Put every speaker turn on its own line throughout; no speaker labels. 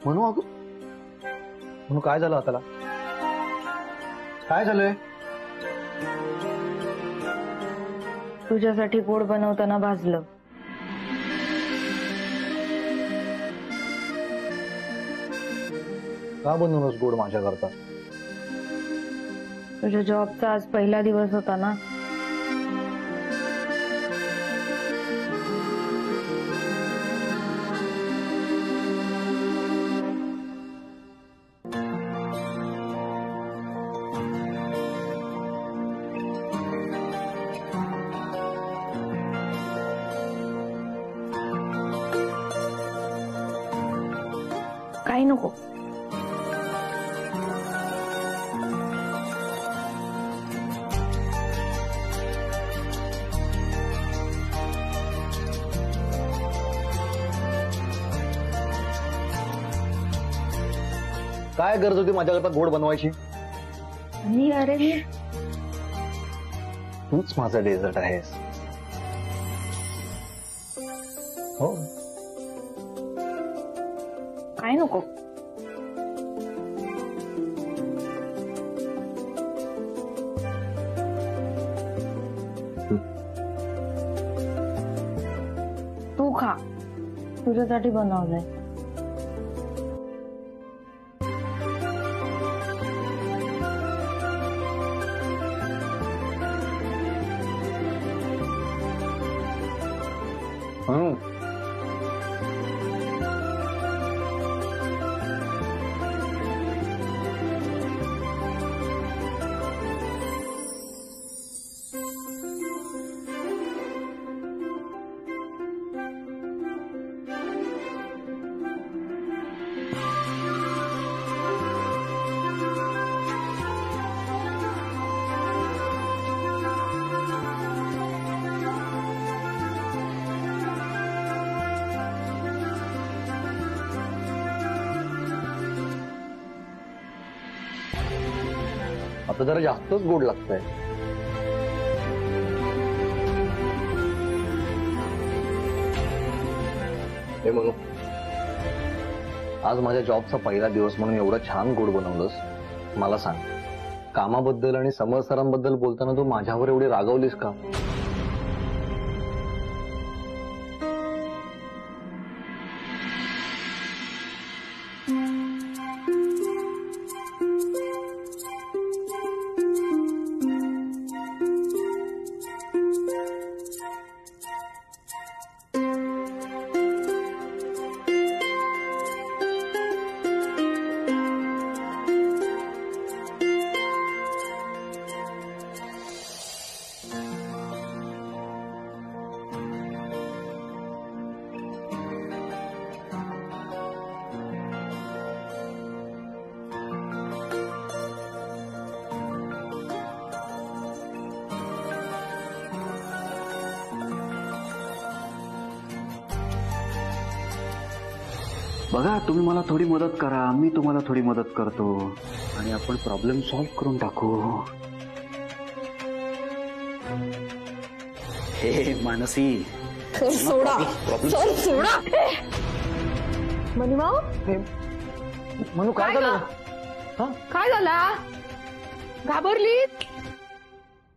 म्हणू अगं म्हणू काय झालं हाताला? काय झालंय?
तुझ्यासाठी गोड बनवताना भाजलं.
का बनवूनच गोड माझ्या करता?
तुझ्या जॉबचा आज पहिला दिवस होता ना. काही नको.
काय गरज होती माझ्याकरता गोड बनवायची?
मी अरे मी
तूच माझा डेझर्ट आहेस. हो.
काय नको. तू खा. तुझ्यासाठी बनवलंय.
आता जरा जास्तच गोड लागतंय. हे म्हणू आज माझ्या जॉबचा पहिला दिवस म्हणून एवढं छान गोड बनवलंस. मला सांग, कामाबद्दल आणि समर सरांबद्दल बोलताना तू माझ्यावर एवढी रागवलीस का?
बघा, तुम्ही मला थोडी मदत करा, मी तुम्हाला थोडी मदत करतो आणि आपण प्रॉब्लेम सॉल्व्ह करून टाकू. हे मानसी,
सोडा. मनीभाऊ,
म्हणू काय झालं?
काय झाला? घाबरली?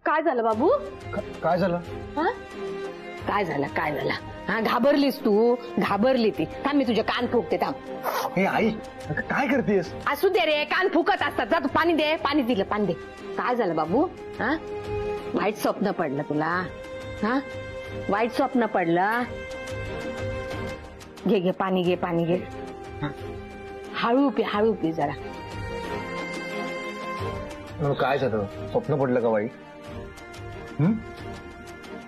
काय झालं बाबू?
काय झालं?
काय झालं? काय झालं? हा, घाबरलीस तू? घाबरली ती. थांब, मी तुझे कान फुकते. थांब.
हे आई, काय करतेस?
असू दे रे, कान फुकत असतात. जा तू पाणी दे. पाणी दिलं, पाणी दे. काय झालं बाबू? हा, वाईट स्वप्न पडलं तुला? हा, वाईट स्वप्न पडलं? घे घे पाणी, घे पाणी, घे. हळू पी जरा.
काय झालं? स्वप्न पडलं का वाईट?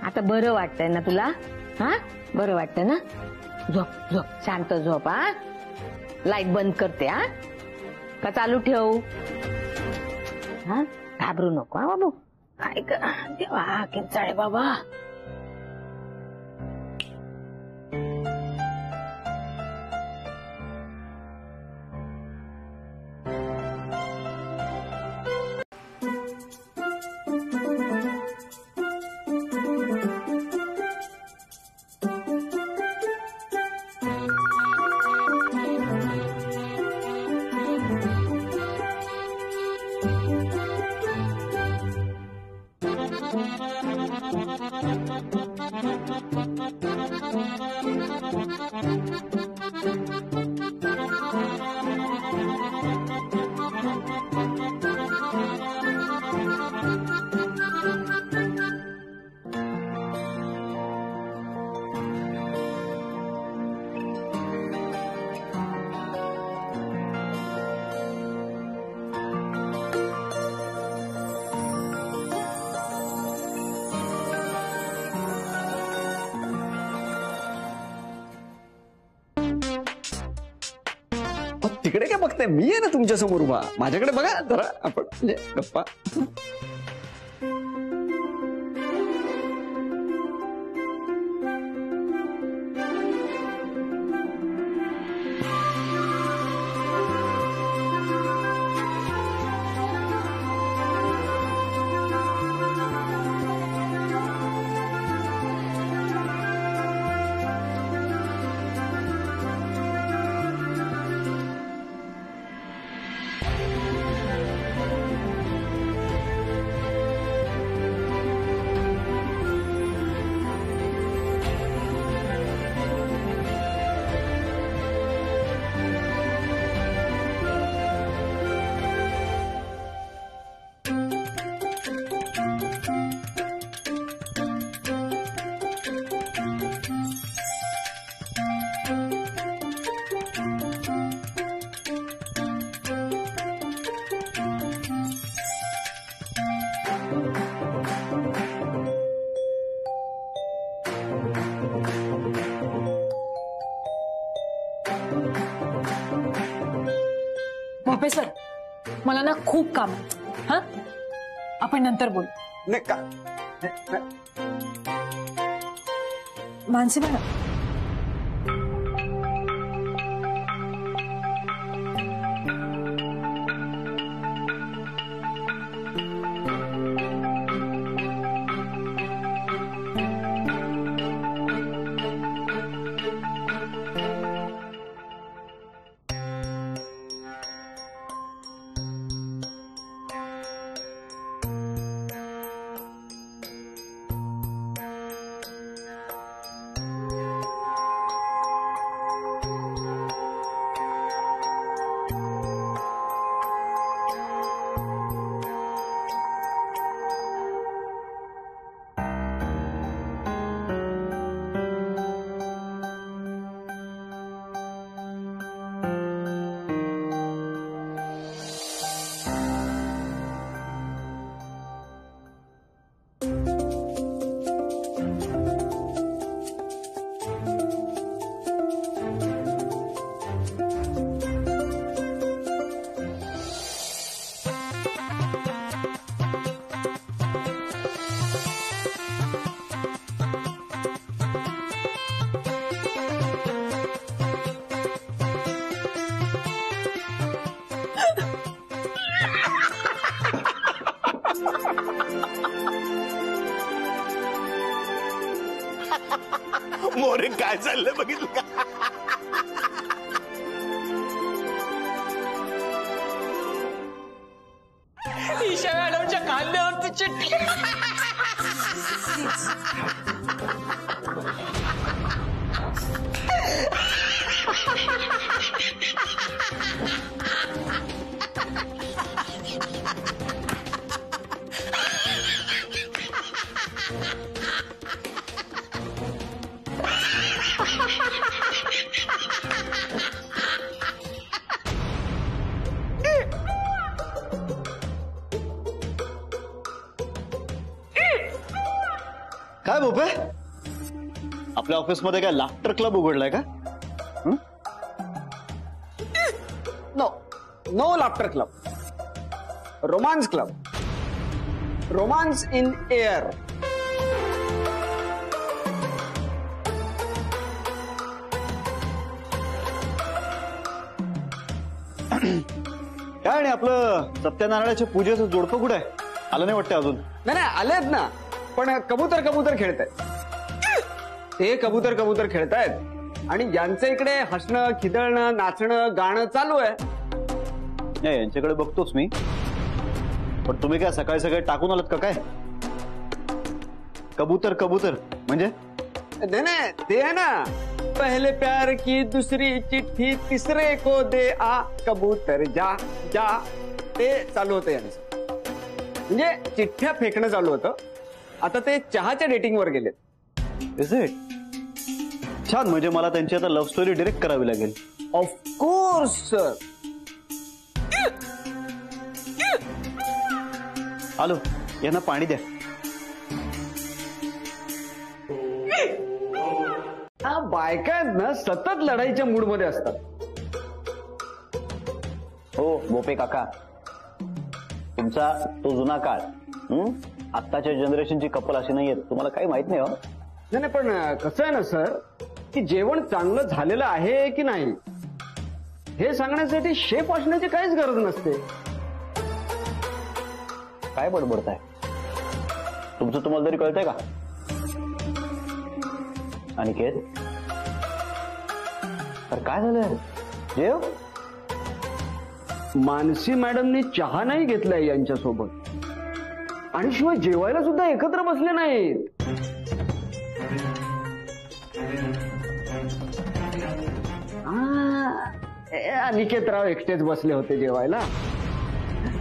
आता बरं वाटतंय ना तुला? हा, बरं वाटतंय ना? झोप झोप, शांत झोप. हा, लाईट बंद करते. हा, का चालू ठेवू? हा, घाबरू नको. हा बाबू. काय ग देवा, किंचाळे बाबा.
तिकडे काय बघताय, मी आहे ना तुमच्या समोर उभा, माझ्याकडे बघा जरा, आपण म्हणजे गप्पा.
भोपे सर, मला ना खूप काम आहे. हा, आपण नंतर बोलू.
नाही का,
मानसी मॅडम,
मोरे काय चाललंय बघितलं का?
ईशा मॅडमच्या कांद्यावरती चिठ्ठी.
काय भोपे, आपल्या ऑफिसमध्ये काय लाफ्टर क्लब उघडलाय का? No, no laughter club, romance club, romance in air. काय आणि आपलं सत्यनारायणाच्या पूजेचं जोडपं कुठे आहे? आलं नाही वाटतं अजून. नाही नाही, आलेत ना, पण कबूतर कबूतर खेळतायत. ते कबूतर कबूतर खेळतायत आणि यांचं इकडे हसणं, खिदळणं, नाचणं, गाणं चालू आहे. नाही, यांच्याकडे बघतोच मी, पण तुम्ही काय सकाळी सकाळी टाकून आलात का काय? कबूतर कबूतर म्हणजे नाही, ते आहे ना, पहले प्यार की दूसरी चिट्ठी तिसरे को दे आ कबूतर जा जा, ते चालू होतं यांचं. म्हणजे चिठ्ठ्या फेकणं चालू होतं. आता ते चहाच्या डेटिंगवर गेलेत. Is it? छान, म्हणजे मला त्यांची आता लव्ह स्टोरी डिरेक्ट करावी लागेल. Of course sir. आलो, यांना पाणी द्या. बायका ना सतत लढाईच्या मूड मध्ये असतात.
हो बोपे काका, तुमचा तो जुना काळ, आत्ताच्या जनरेशनची कपल अशी नाहीयेत, तुम्हाला काही माहित नाही हो.
नाही पण कसं आहे ना सर, की जेवण चांगलं झालेलं आहे की नाही हे सांगण्यासाठी शेफ असण्याची काहीच गरज नसते.
काय बडबडताय? तुमचं तुम्हाला तरी कळतंय का? अनिकेत, तर काय झालं? जेव.
मानसी मॅडमनी चहा नाही घेतलाय यांच्यासोबत, आणि शिवाय जेवायला सुद्धा एकत्र बसले नाहीत. अनिकेतराव एकटेच बसले होते जेवायला,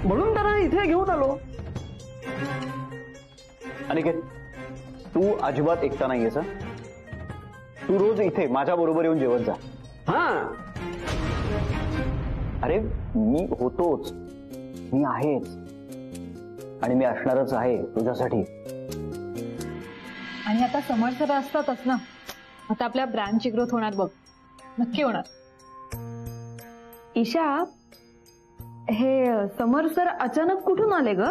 म्हणून त्यांना इथे घेऊन आलो.
अनिकेत, तू अजिबात एकटा नाहीयेस. तू रोज इथे माझ्या बरोबर येऊन जेवत जा.
हा,
अरे मी होतोच, मी आहेच, आणि मी असणारच आहे तुझ्यासाठी.
आणि आता समर सर असतातच ना, आता आपल्या ब्रँडची ग्रोथ होणार बघ, नक्की होणार.
ईशा, हे समर सर अचानक कुठून आले ग?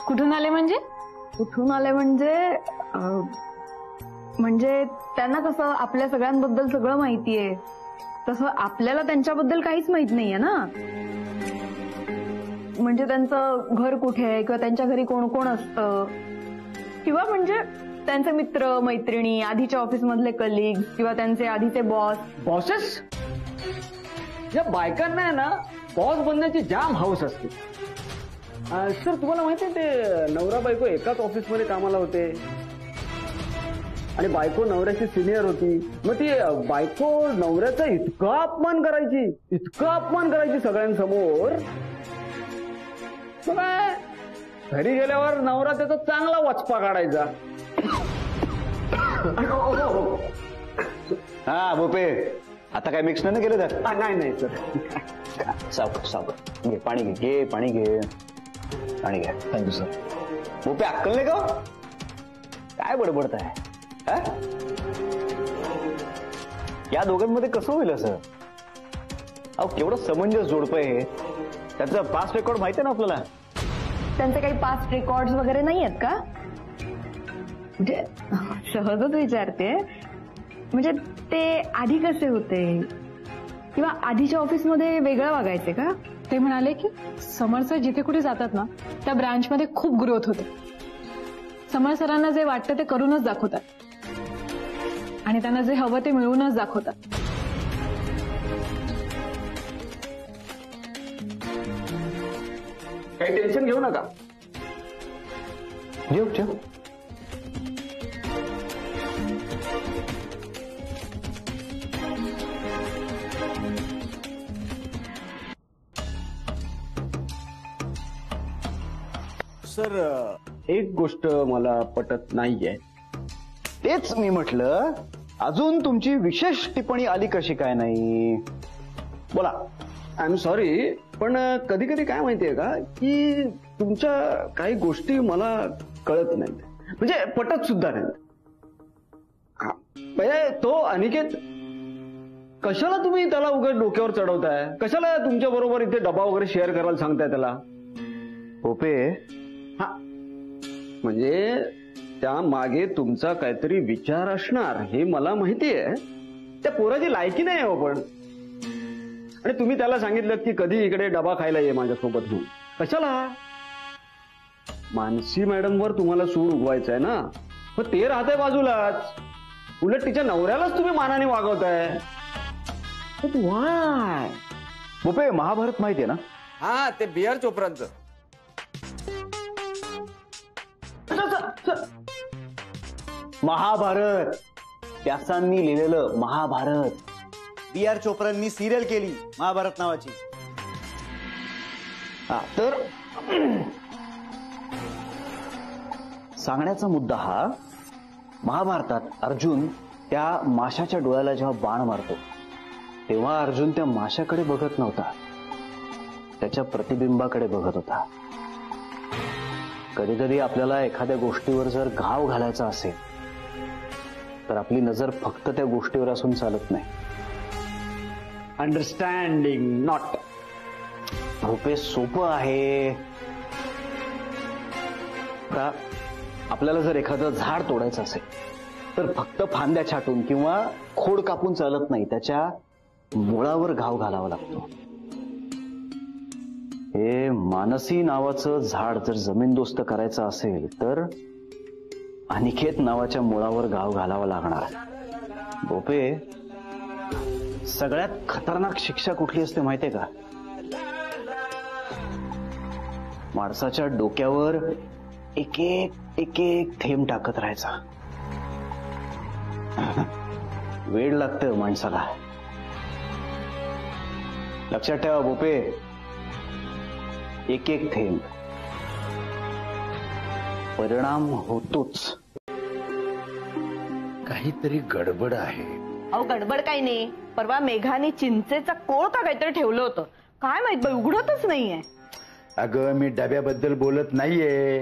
कुठून आले म्हणजे?
कुठून आले म्हणजे त्यांना कसं आपल्या सगळ्यांबद्दल सगळं माहितीये, तसं आपल्याला त्यांच्याबद्दल काहीच माहित नाहीये ना. म्हणजे त्यांचं घर कुठे आहे, किंवा त्यांच्या घरी कोण कोण असतं, किंवा म्हणजे त्यांचे मित्र मैत्रिणी, आधीच्या ऑफिस मधले कलिग, किंवा त्यांचे आधीचे
बॉसेस. या बायकांना आहे ना बॉस बनण्याची जाम हाऊस असते. सर तुम्हाला माहितीये ते नवरा बायको एकाच ऑफिसमध्ये कामाला होते, आणि बायको नवऱ्याची सिनियर होती. मग ती बायको नवऱ्याचा इतका अपमान करायची सगळ्यांसमोर. काय घरी गेल्यावर नवरा त्याचा चांगला वचपा काढायचा.
हा बोपे, आता काय मिक्स नाही केलं त्यात?
नाही सर.
सावकाश घे, पाणी घे, पाणी घे. Thank you sir. बोपे, अक्कल नाही का? काय बडबडताय? या दोघांमध्ये कसं होईल असं? अहो केवढं समंजस जोडपं आहे. त्याचं पास्ट रेकॉर्ड माहिती आहे ना आपल्याला.
त्यांचे काही पास्ट रेकॉर्ड वगैरे नाही आहेत का? म्हणजे सहजच विचारते, म्हणजे ते आधी कसे होते, किंवा आधीच्या ऑफिसमध्ये वेगळं वागायचे का?
ते म्हणाले की समर सर जिथे कुठे जातात ना, त्या ब्रांचमध्ये खूप ग्रोथ होते. समर सरांना जे वाटतं ते करूनच दाखवतात, आणि त्यांना जे हवं ते मिळवूनच दाखवतात.
काही टेन्शन घेऊ नका.
जेव.
सर एक गोष्ट मला पटत नाहीये.
तेच मी म्हटलं, अजून तुमची विशेष टिप्पणी आली कशी काय नाही? बोला.
आय एम सॉरी, पण कधी कधी काय माहितीये का, की तुमच्या काही गोष्टी मला कळत नाहीत, म्हणजे पटत सुद्धा नाहीत. म्हणजे तो अनिकेत, कशाला तुम्ही त्याला उगाच डोक्यावर चढवताय? कशाला तुमच्या बरोबर इथे डबा वगैरे शेअर करायला सांगताय त्याला?
बोपे,
हा, म्हणजे त्या मागे तुमचा काहीतरी विचार असणार हे मला माहितीये. त्या पोराची लायकी नाही हो पण. आणि तुम्ही त्याला सांगितलं की कधी इकडे डबा खायला ये माझ्यासोबत म्हणून. कशाला? मानसी मॅडमवर तुम्हाला सूर उगवायचंय ना, मग ते राहतंय बाजूलाच. उलट तिच्या नवऱ्यालाच तुम्ही मानाने वागवताय. वाय?
बोपे, महाभारत माहितीये ना?
हा, ते बिअर चोप्रांचं.
महाभारत, व्यासांनी लिहिलेलं महाभारत.
B.R. चोप्रांनी सिरियल केली महाभारत नावाची.
तर सांगण्याचा मुद्दा हा, महाभारतात अर्जुन त्या माशाच्या डोळ्याला जेव्हा बाण मारतो, तेव्हा अर्जुन त्या माशाकडे बघत नव्हता, त्याच्या प्रतिबिंबाकडे बघत होता. कधी कधी आपल्याला एखाद्या गोष्टीवर जर घाव घालायचा असेल तर आपली नजर फक्त त्या गोष्टीवर असून चालत नाही.
अंडरस्टँडिंग, नॉट
भोपे सोपं आहे का? आपल्याला जर एखादं झाड तोडायचं असेल तर फक्त फांद्या छाटून किंवा खोड कापून चालत नाही, त्याच्या मुळावर घाव घालावा लागतो. हे मानसी नावाचं झाड जर जमीनदोस्त करायचं असेल तर अनिकेत नावाच्या मुळावर घाव घालावा लागणार. भोपे, सगळ्यात खतरनाक शिक्षा कुठली असते माहितीये का? माणसाच्या डोक्यावर एक एक थेंब टाकत राहायचा. वेळ लागतं माणसाला. लक्षात ठेवा भोपे, एक एक थेंब, परिणाम होतोच.
काहीतरी गडबड आहे.
अहो गडबड काही नाही. परवा मेघाने चिंचेचा कोळ का काहीतरी ठेवलं होतं, काय माहित बाई, उघडतच नाहीये.
अगं मी डब्याबद्दल बोलत नाहीये,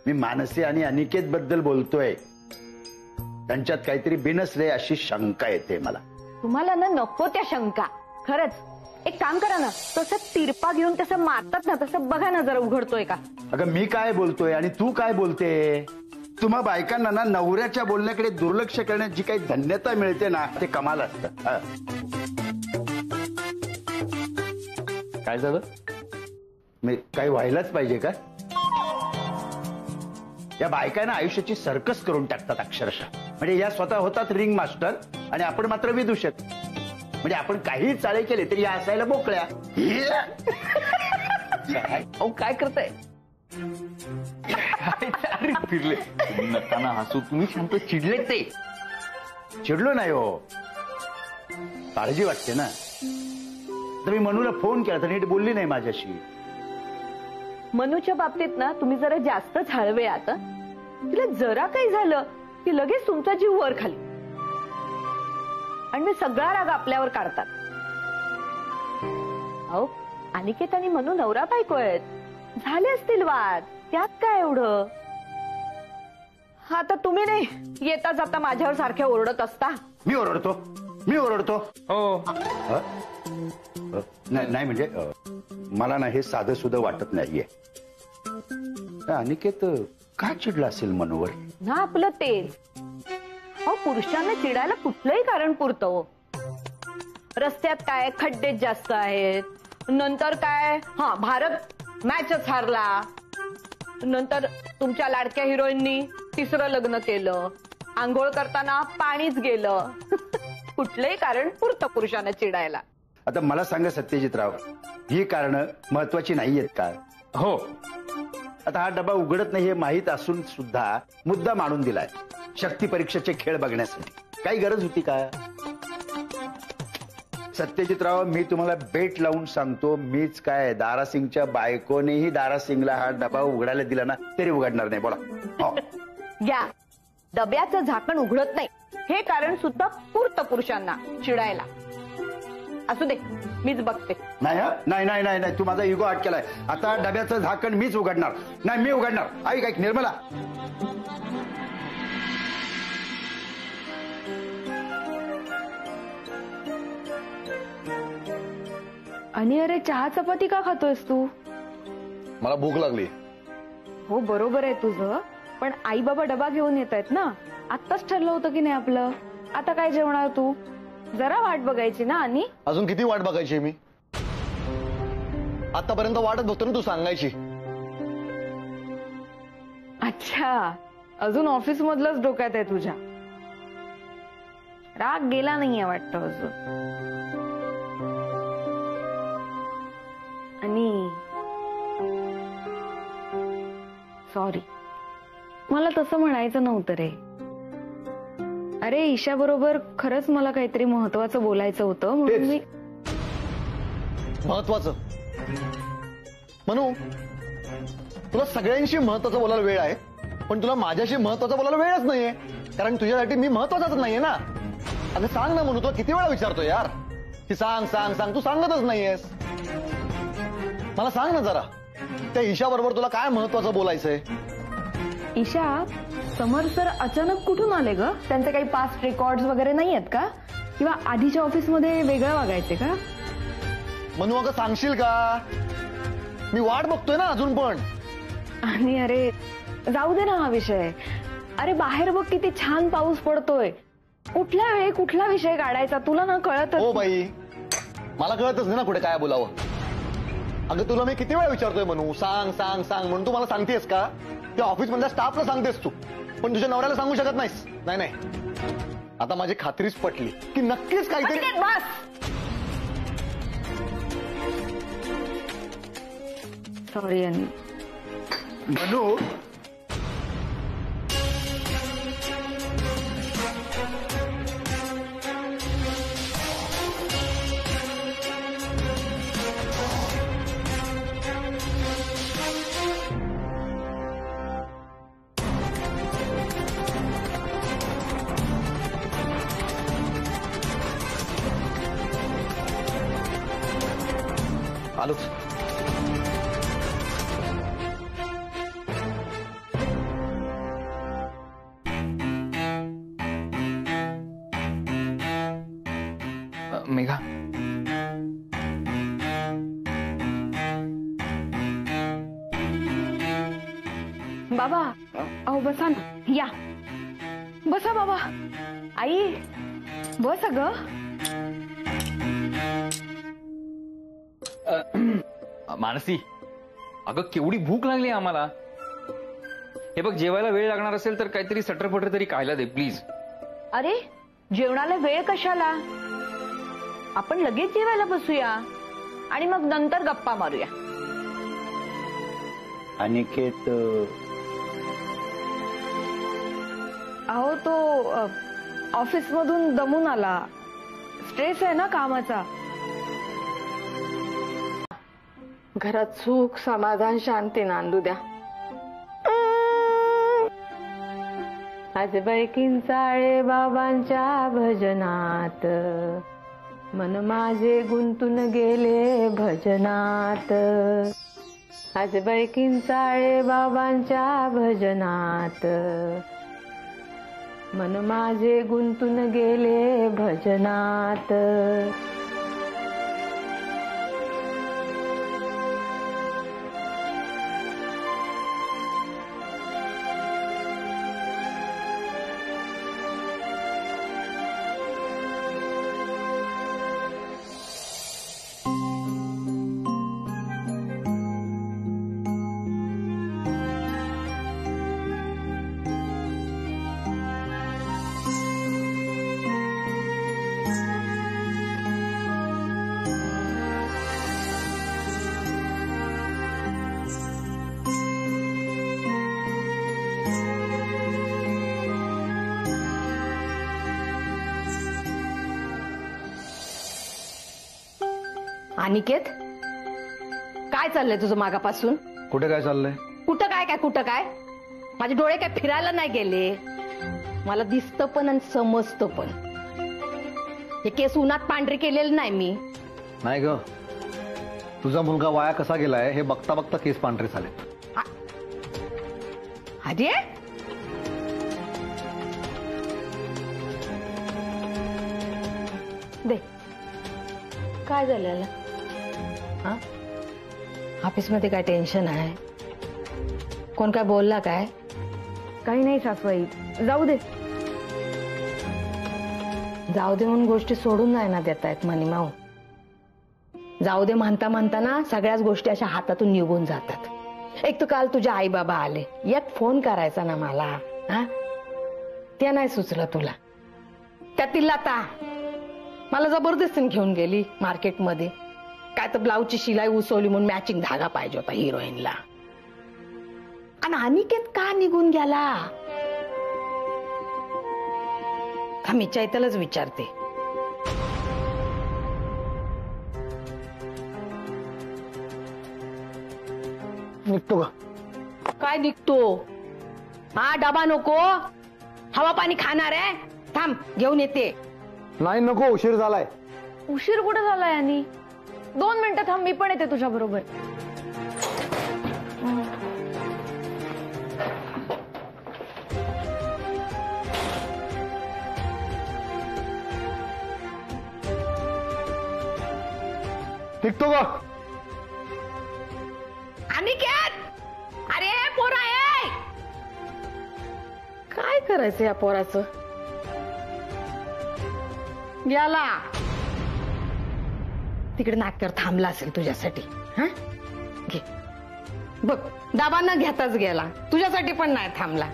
मी मानसी आणि अनिकेत बद्दल बोलतोय. त्यांच्यात काहीतरी बिनसले अशी शंका येते मला.
तुम्हाला ना नको त्या शंका. खरंच एक काम करा ना, तसं तिरपा घेऊन तसं मारतात ना, तसं बघा ना जरा उघडतोय का.
अगं मी काय बोलतोय आणि तू काय बोलते? तुम्हा बायकांना ना नवऱ्याच्या बोलण्याकडे दुर्लक्ष करण्याची जी काही धन्यता मिळते ना, ते कमाल असतं.
काय झालं?
मी काही व्हायलाच पाहिजे का? या बायकांना आयुष्याची सर्कस करून टाकतात अक्षरशः. म्हणजे या स्वतः होतात रिंग मास्टर आणि आपण मात्र विदूषक. म्हणजे आपण काही चाळे केले तरी या असायला मोकळ्या.
अहो काय करताय? फिरले नकाना हसू. तुम्ही शांत. चिडले ते?
चिडलो नाही हो, काळजी वाटते ना. तर मी मनूला फोन केला तर नीट बोलली नाही माझ्याशी.
मनूच्या बाबतीत ना तुम्ही जरा जास्तच हळवे आता. तिला जरा काही झालं की लगेच तुमचा जीव वर खाली आणि मी सगळा राग आपल्यावर काढतात. अहो अनिकेत आणि मनू नवरा बायको आहेत, झाले असतील वाद, त्यात काय एवढं. आता तुम्ही नाही येता जाता माझ्यावर सारख्या ओरडत असता.
मी ओरडतो? हो. नाही म्हणजे मला ना हे साधं सुद्धा वाटत नाहीये. अनिकेत का चिडला असेल मनोवर?
ना आपलं तेच. अहो पुरुषांना चिडायला कुठलंही कारण पुरतं हो. रस्त्यात काय खड्डे जास्त आहेत, नंतर काय भारत मॅचच हारला, नंतर तुमच्या लाडक्या हिरोईननी तिसरं लग्न केलं, आंघोळ करताना पाणीच गेलं. कुठलंही कारण पुरतं पुरुषांना चिडायला.
आता मला सांगा सत्यजितराव, ही कारणं महत्वाची नाहीयेत का?
हो.
आता हा डबा उघडत नाही हे माहीत असून सुद्धा मुद्दा मांडून दिलाय शक्ती परीक्षेचे खेळ बघण्यासाठी. काही गरज होती का? सत्यजितराव, मी तुम्हाला बेट लावून सांगतो, मीच काय दारासिंगच्या बायकोनेही दारासिंगला हा डबा उघडायला दिला ना तरी उघडणार नाही. बोला.
घ्या, डब्याचं झाकण उघडत नाही हे कारण सुद्धा पुरतं पुरुषांना चिडायला. असू दे, मीच बघते.
नाही, तू माझा इगो आट केलाय. आता डब्याचं झाकण मीच उघडणार. नाही, मी उघडणार. ऐक निर्मला.
आणि अरे चहा चपाती का खातोयस तू?
मला भूक लागली.
हो बरोबर आहे तुझं, पण आई बाबा डबा घेऊन येत आहेत ना. आत्ताच ठरलं होतं की नाही आपलं. आता काय जेवणार तू? जरा वाट बघायची ना. आणि
अजून किती वाट बघायची मी? आतापर्यंत वाटत बघतो ना तू सांगायची.
अच्छा, अजून ऑफिस मधलंच डोक्यात आहे तुझ्या. राग गेला नाहीये वाटतं अजून. आणि सॉरी, मला तसं म्हणायचं नव्हतं रे. अरे ईशा बरोबर खरंच मला काहीतरी महत्वाचं बोलायचं होतं म्हणून मी.
महत्वाचं? म्हणू तुला सगळ्यांशी महत्वाचं बोलायला वेळ आहे, पण तुला माझ्याशी महत्वाचं बोलायला वेळच नाहीये, कारण तुझ्यासाठी मी महत्वाचाच नाहीये ना. अगं सांग ना म्हणू, तुला किती वेळा विचारतो यार की सांग सांग सांग, तू सांगतच नाहीयेस. मला सांग ना जरा, त्या ईशा बरोबर तुला काय महत्वाचं बोलायचंय?
ईशा, समर सर अचानक कुठून आले ग? त्यांचे काही पास्ट रेकॉर्ड्स वगैरे नाही आहेत का? किंवा आधीच्या ऑफिसमध्ये वेगळं वागायचे का?
म्हणू अगं सांगशील का? मी वाट बघतोय ना अजून पण.
आणि अरे जाऊ दे ना हा विषय. अरे बाहेर बघ किती छान पाऊस पडतोय. कुठल्या वेळी कुठला विषय काढायचा तुला ना कळत.
हो बाई, मला कळतच नाही ना कुठे काय बोलावं. अगं तुला मी किती वेळा विचारतोय म्हणू सांग सांग सांग म्हणून तू मला सांगतेस का? त्या ऑफिस मधल्या स्टाफला सांगतेस तू, पण तुझ्या नवऱ्याला सांगू शकत नाहीस. नाही नाही, आता माझी खात्रीच पटली की नक्कीच काहीतरी.
बस सॉरी आणि
मनू,
आलोच.
मेघा,
बाबा अहो बसा ना. या बसा बाबा. आई बस ग.
मानसी, अगं केवढी भूक लागली आम्हाला. हे बघ, जेवायला वेळ लागणार असेल तर काहीतरी सटरफटर तरी खायला दे प्लीज.
अरे जेवणाला वेळ कशाला? आपण लगेच जेवायला बसूया आणि मग नंतर गप्पा मारूया.
अनिकेत
अहो तो ऑफिस मधून दमून आला. स्ट्रेस आहे ना कामाचा. घरात सुख समाधान शांती नांदू द्या. आज बैकिंचाळे बाबांच्या भजनात मन माझे गुंतून गेले भजनात. आज बैकिंचाळे बाबांच्या भजनात मन माझे गुंतून गेले भजनात. अनिकेत, काय चाललंय तुझं मागापासून?
कुठे काय चाललंय?
कुठं काय काय कुठं काय? माझे डोळे काय फिरायला नाही गेले. मला दिसतं पण आणि समजतं पण. हे केस उन्हात पांढरे केलेले नाही मी.
नाही ग, तुझा मुलगा वाया कसा गेलाय हे बघता बघता केस पांढरे झाले.
अरे दे, काय झालं? हा, ऑफिसमध्ये काय टेन्शन आहे? कोण काय बोलला काय? काही नाही सासूबाई, जाऊ दे. जाऊ दे म्हणून गोष्टी सोडून नाही ना देता येत मनीमाऊ. जाऊ दे म्हणता म्हणता ना सगळ्याच गोष्टी अशा हातातून निघून जातात. एक तर काल तुझे आई बाबा आले, एक फोन करायचा ना मला. हा, ते नाही सुचलं तुला. त्यातील लता मला जबरदस्तीने घेऊन गेली मार्केटमध्ये. काय तर ब्लाऊजची शिलाई उसवली म्हणून मॅचिंग धागा पाहिजे होता हिरोईनला. आणि अनिकेत का निघून गेला? मी चैतलच विचारते.
निघतो का?
काय निघतो? हा, डबा नको? हवा पाणी खाणार आहे? थांब घेऊन येते.
नाही नको, उशीर झालाय.
उशीर कुठं झालाय? आणि 2 मिनिटं थांब, मी पण येते तुझ्या बरोबर.
निघतो का?
करायचं या पोराचं? गेला तिकडे नाक्यावर थांबला असेल तुझ्यासाठी. हा घे बघ, डाबा न घेताच गेला, तुझ्यासाठी पण नाही थांबला.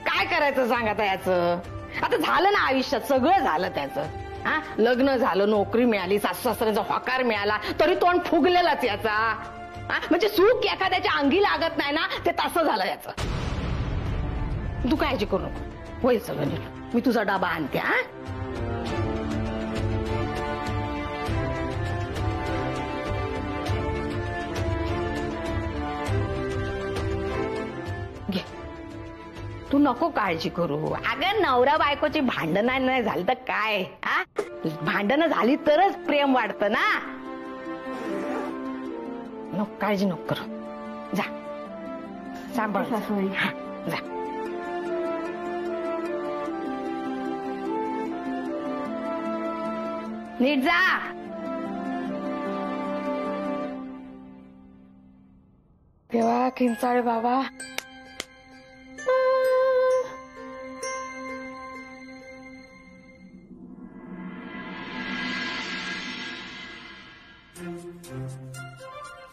काय करायचं सांग आता याचं? आता झालं ना आयुष्यात, सगळं झालं त्याचं. हा लग्न झालं, नोकरी मिळाली, सासू सासऱ्यांचा होकार मिळाला, तरी तोंड फुगलेलाच याचा. म्हणजे सुख एखाद्याच्या अंगी लागत नाही ना, ते तसं झालं याचं. तू काळजी करू नको, होईल सगळं नीट. मी तुझा डाबा आणते. हा घे, तू नको काळजी करू. अगं नवरा बायकोची भांडणं नाही झाली तर काय, हा भांडणं झाली तरच प्रेम वाढतं ना. नको काळजी नको करू, जा सांभाळ. हा, जा. नीट जा. तेव्हा किंचाळे बाबा.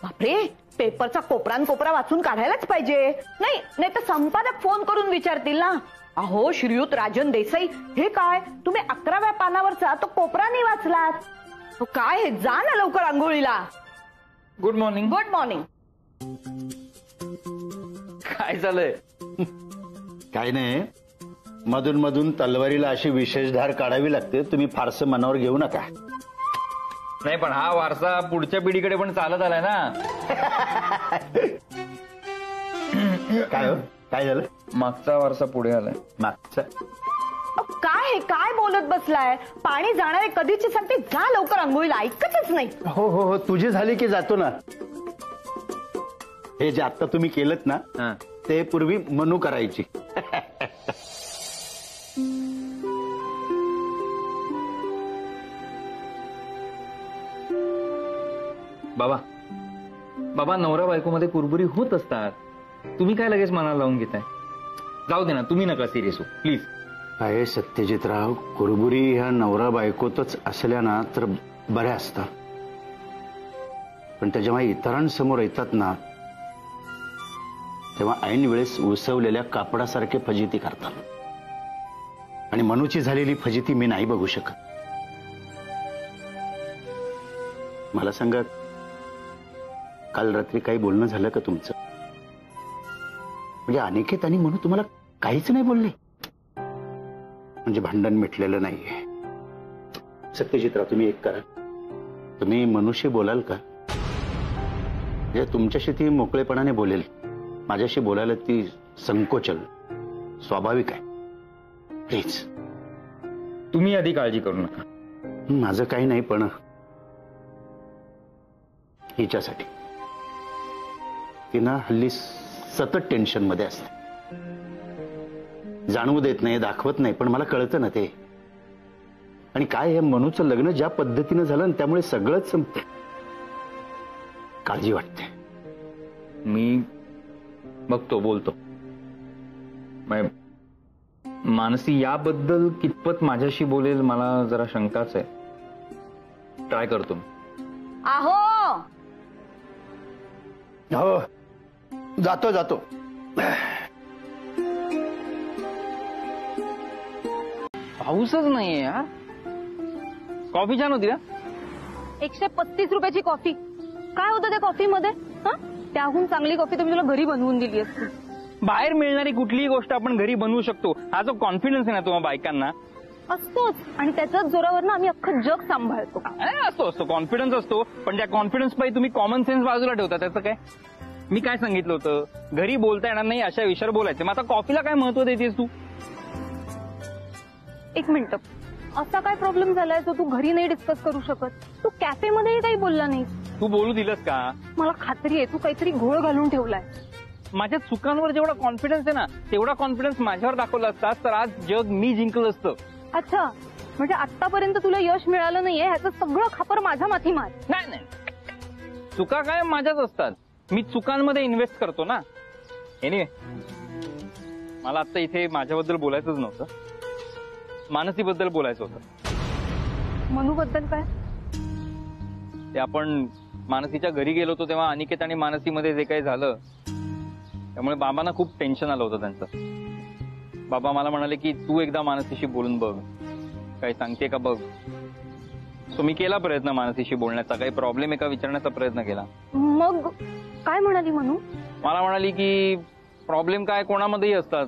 बापरे, पेपरचा कोपरा वाचून काढायलाच पाहिजे. नाही नाही तर संपादक फोन करून विचारतील ना, अहो श्रीयुत राजन देसाई, हे काय तुम्ही 11व्या पानावरचा तो कोपरा नाही वाचलात? काय हे, जा ना लवकर आंघोळीला.
Good morning.
Good morning.
काय झालंय?
काय नाही, मधून मधून तलवारीला अशी विशेष धार काढावी लागते. तुम्ही फारसं मनावर घेऊ नका.
नाही पण हा वारसा पुढच्या पिढीकडे पण चालत आलाय ना.
काय हो, काय झालं?
मागचा वारसा पुढे आलाय.
मागचं
काय हे, काय बोलत बसलाय? पाणी जाणारे कधीची सांगते, जा लवकर आंघोळीला. ऐकतच नाही.
हो हो हो, तुझे झाले की जातो ना. हे जे आता तुम्ही केलंत ना,
हा.
ते पूर्वी मनू करायची.
बाबा बाबा, नवरा बायकोमध्ये कुरबुरी होत असतात. तुम्ही काय लगेच मनाला लावून घेताय? जाऊ दे ना, तुम्ही नका सिरियस हो प्लीज.
आहे सत्यजितराव, कुरबुरी ह्या नवरा बायकोतच असल्या ना तर बऱ्या असतात, पण त्या जेव्हा इतरांसमोर येतात ना, तेव्हा ऐन वेळेस उसवलेल्या कापडासारखे फजिती करतात. आणि मनूची झालेली फजिती मी नाही बघू शकत. मला सांगा, काल रात्री काही बोलणं झालं का तुमचं? म्हणजे अनिकेत आणि मनू तुम्हाला काहीच नाही बोलले? म्हणजे भांडण मिटलेलं नाहीये. सत्यजितराव, तुम्ही एक करा, तुम्ही मनूशी बोलाल का? म्हणजे तुमच्याशी ती मोकळेपणाने बोलेल, माझ्याशी बोलायला ती संकोचल. स्वाभाविक आहे. प्लीज.
तुम्ही आधी काळजी करू नका.
माझं काही नाही, पण हिच्यासाठी. ती ना हल्ली सतत टेन्शन मध्ये असते. जाणवू देत नाही, दाखवत नाही, पण मला कळतं ना ते. आणि काय हे मनूचं लग्न ज्या पद्धतीनं झालं, त्यामुळे सगळंच संपतं. काळजी वाटते.
मी बघतो, बोलतो. मानसी याबद्दल कितपत माझ्याशी बोलेल मला जरा शंकाच आहे. ट्राय करतो.
आहो
हो, जातो जातो.
पाऊसच नाहीये यार. कॉफी छान होती ना?
135 रुपयाची कॉफी. काय होतं त्या कॉफी मध्ये? त्याहून चांगली कॉफी तुम्ही तुला घरी बनवून दिली असती.
बाहेर मिळणारी कुठलीही गोष्ट आपण घरी बनवू शकतो, हा जो कॉन्फिडन्स आहे ना तुम्हा बायकांना,
असतोच. आणि त्याच्याच जोरावर ना आम्ही अख्खं जग सांभाळतो.
असतो कॉन्फिडन्स असतो, पण त्या कॉन्फिडन्स पाहिजे तुम्ही कॉमन सेन्स बाजूला ठेवता. त्याचं काय? मी काय सांगितलं होतं, घरी बोलता येणार नाही अशा विषयावर बोलायचं. मग आता कॉफीला काय महत्व देतेस तू?
एक मिनिट, असा काय प्रॉब्लेम झालाय जो तू घरी नाही डिस्कस करू शकत? तू कॅफेमध्येही काही बोलला नाही.
तू बोलू दिलंस का?
मला खात्री आहे तू काहीतरी घोळ घालून ठेवलाय.
माझ्या चुकांवर जेवढा कॉन्फिडन्स आहे ना, तेवढा कॉन्फिडन्स माझ्यावर दाखवला असतास तर आज जग मी जिंकलं असतं.
अच्छा, म्हणजे आतापर्यंत तुला यश मिळालं नाहीये ह्याचं सगळं खापर माझ्या माथी मार.
नाही नाही, चुका काय माझ्याच असतात. मी चुकांमध्ये इन्व्हेस्ट करतो ना. एनिवे, मला आता इथे माझ्याबद्दल बोलायचंच नव्हतं, मानसीबद्दल बोलायचं होतं.
मनू बद्दल काय?
ते आपण मानसीच्या घरी गेलो होतो तेव्हा अनिकेत आणि मानसीमध्ये जे काही झालं त्यामुळे बाबांना खूप टेन्शन आलं होतं त्यांचं. बाबा मला म्हणाले की तू एकदा मानसीशी बोलून बघ, काही सांगते का बघ. सो मी केला प्रयत्न मानसीशी बोलण्याचा, काही प्रॉब्लेम आहे का विचारण्याचा प्रयत्न केला.
मग काय म्हणाली मनू?
मला म्हणाली की प्रॉब्लेम काय कोणामध्येही असतात,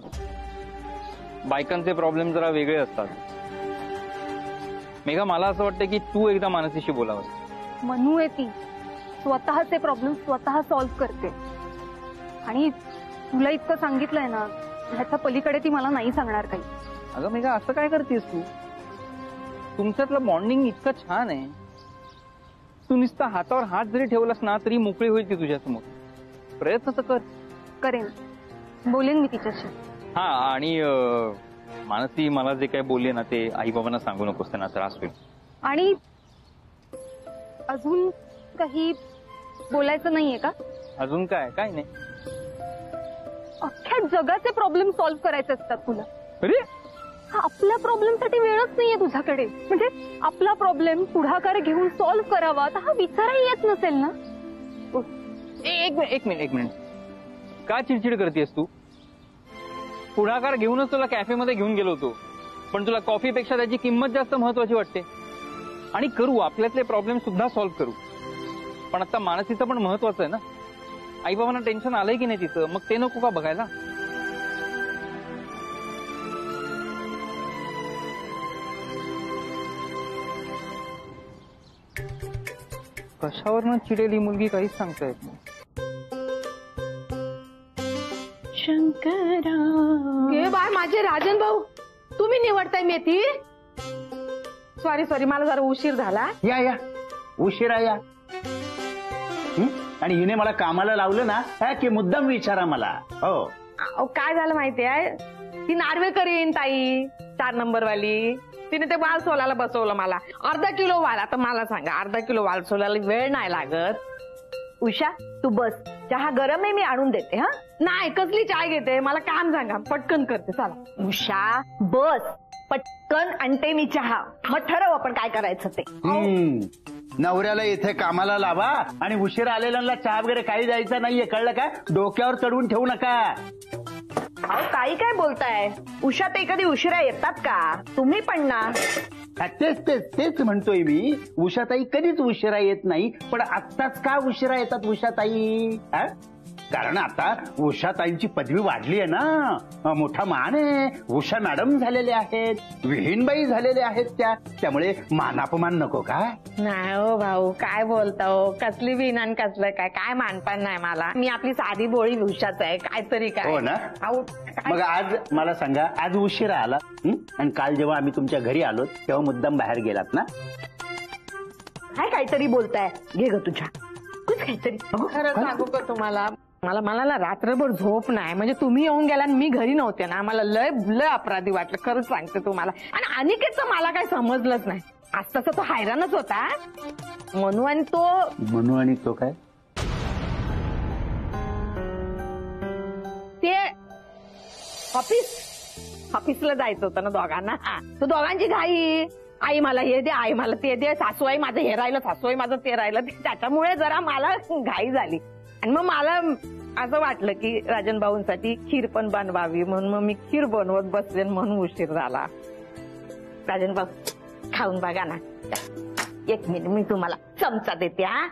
बायकांचे प्रॉब्लेम जरा वेगळे असतात. मेघा मला असं वाटतं की तू एकदा मानसीशी बोलावं.
मनू आहे ती, स्वतःचे प्रॉब्लेम स्वतः सॉल्व्ह करते. आणि तुला इतकं सांगितलंय ना, ह्याच्या पलीकडे ती मला नाही सांगणार काही.
अगं मेघा असं काय करतेस तू? तुमच्यातलं बॉन्डिंग इतकं छान आहे, तू नुसता हातावर हात जरी ठेवलास ना तरी मोकळी होईल ती तुझ्यासमोर. प्रयत्न तर कर.
करेन, बोलेन मी तिच्याशी.
हा, आणि मानसी मला जे काही बोलले ना ते आई बाबांना सांगू नकोस, त्यांना त्रास होईल.
आणि अजून काही बोलायचं नाहीये का?
अजून काय? काय नाही.
अख्ख्या जगाचे प्रॉब्लेम सॉल्व्ह करायचे असतात तुला.
अरे
हा, आपल्या प्रॉब्लेमसाठी वेळच नाहीये तुझ्याकडे. म्हणजे आपला प्रॉब्लेम पुढाकार घेऊन सॉल्व्ह करावा तर हा विचारही येत नसेल ना.
एक मिनिट का चिडचिड करतेस तू? पुढाकार घेऊनच तुला कॅफेमध्ये घेऊन गेलो होतो, पण तुला कॉफीपेक्षा त्याची किंमत जास्त महत्वाची वाटते. आणि करू, आपल्यातले प्रॉब्लेम सुद्धा सॉल्व्ह करू, पण आता मानसीचं पण महत्वाचं आहे ना. आई बाबांना टेन्शन आलंय की नाही तिचं, मग ते नको का बघायला? कशावरनं चिडेली मुलगी काहीच सांगता येत नाही.
शंकरा हे बाय माझे राजन भाऊ, तुम्ही निवडताय मेथी? सॉरी मला जरा उशीर झाला.
या उशिरा या. आणि हिने मला कामाला लावलं ना की मुद्दाम विचारा मला. हो
काय झालं माहितीये, ती नार्वेकरीन ताई 4 नंबर वाली, तिने ते वाल सोलायला बसवलं मला. अर्धा किलो वाल. आता मला सांगा, अर्धा किलो वाल सोलायला वेळ नाही लागत. उषा तू बस, चहा गरम आहे, मी आणून देते. हा नाही, कसली चाय घेते, मला काम सांगा, पटकन करते. चला उषा बस, पटकन आणते मी चहा, मग ठरव आपण काय करायचं ते.
नवऱ्याला इथे कामाला लावा आणि उशीर आलेल्यांना चहा वगैरे काही द्यायचं नाहीये, कळलं का? डोक्यावर चढवून ठेवू नका.
अहो ताई काय बोलताय, उषा ते कधी उशिरा येतात का? तुम्ही पण ना.
तेच म्हणतोय मी, उषाताई कधीच उशिरा येत नाही, पण आत्ताच का उशिरा येतात उषाताई? कारण आता उषाताईंची पदवी वाढली आहे ना, मोठा मान आहे. उषा मॅडम झालेले आहेत, विहीनबाई झालेले आहेत त्यामुळे मानापमान नको का?
नाही हो भाऊ, काय बोलता हो, कसली विनान कसलं काय मानपान नाही मला. मी आपली साधी बोळी उषाच आहे, काहीतरी काय.
हो ना. मग आज मला सांगा, आज उशिरा आला आणि काल जेव्हा आम्ही तुमच्या घरी आलो तेव्हा मुद्दाम बाहेर गेलात ना?
काय काहीतरी बोलताय, घे ग तुझ्या काहीतरी. खरं सांगू का तुम्हाला, मला ना रात्रभर झोप नाही. म्हणजे तुम्ही येऊन गेला आणि मी घरी नव्हते ना, मला लय अपराधी वाटलं, खरंच सांगते तुम्हाला. आणि अनिकेतचं मला काही समजलंच नाही. आज तसं तो हैराणच होता. मनू आणि तो
काय?
ते ऑफिसला जायचं होतं ना दोघांना. तो दोघांची घाई, आई मला हे दे, आई मला ते दे, सासूबाई माझं हे राहिलं, सासूबाई माझं ते राहिलं. त्याच्यामुळे जरा मला घाई झाली. आणि मग मला असं वाटलं की राजन भाऊंसाठी खीर पण बनवावी, म्हणून मग मी खीर बनवत बसले, म्हणून उशीर झाला. राजन भाऊ खाऊन बघा ना. 1 मिनिट, मी तुम्हाला चमचा देते. हा